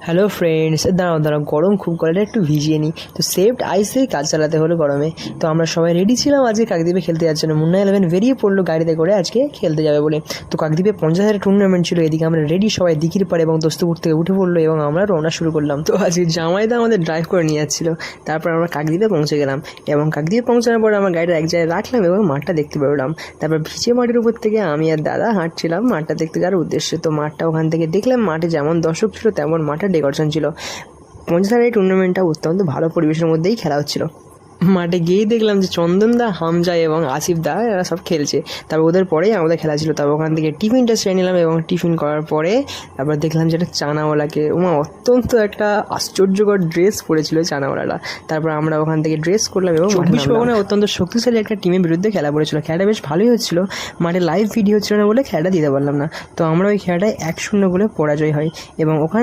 Hello friends, দাঁড়াও গরম খুব, গলাটা একটু ভিজিয়ে নিই। তো সেফড আইসেই কাজ চালাতে হলো গরমে। তো আমরা সবাই রেডি ছিলাম আজকে কাকদ্বীপে খেলতে যাওয়ার জন্য। মুন্না 11 বেরিয়ে পড়লো গাড়িতে করে আজকে খেলতে যাবে বলে। তো কাকদ্বীপে 50,000 টুর্নামেন্ট ছিল, এদিকে আমরা রেডি সবাই দিঘির পাড়ে এবং দোস্তপুর থেকে উঠে পড়লো এবং আমরা রওনা শুরু করলাম। তো আজকে জামাইদা আমাদের ড্রাইভ করে নিয়ে যাচ্ছিলো। তারপর আমরা কাকদ্বীপে পৌঁছে গেলাম এবং কাকদ্বীপে পৌঁছানোর পরে আমার গাড়িটা এক জায়গায় রাখলাম এবং মাঠটা দেখতে পেলাম। তারপর ভিজে মাটির উপর থেকে আমি আর দাদা হাঁটছিলাম মাঠটা দেখতে যাওয়ার উদ্দেশ্যে। তো মাঠটা ওখান থেকে দেখলাম, মাঠে যেমন দর্শক ছিল তেমন মাঠের ডেকোরেশন ছিল। 50,000 এই টুর্নামেন্টটা অত্যন্ত ভালো পরিবেশের মধ্যেই খেলা হচ্ছিল। মাঠে গিয়েই দেখলাম যে চন্দনদা, হামজা এবং আসিফ দা এরা সব খেলছে। তারপর ওদের পরেই আমাদের খেলা ছিল। তারপর ওখান থেকে টিফিনটা সেরে নিলাম এবং টিফিন করার পরে তারপর দেখলাম যে একটা চানাওয়ালাকে, অত্যন্ত একটা আশ্চর্যকর ড্রেস পরেছিল চানাওয়ালাটা। তারপর আমরা ওখান থেকে ড্রেস করলাম এবং 24 পরগনায় অত্যন্ত শক্তিশালী একটা টিমের বিরুদ্ধে খেলা পড়েছিল। খেলাটা বেশ ভালোই হচ্ছিল। মাঠে লাইভ ভিডিও ছিল না বলে খেলাটা দিতে পারলাম না। তো আমরা ওই খেলাটায় 1-0 গোলে পরাজয় হয় এবং ওখান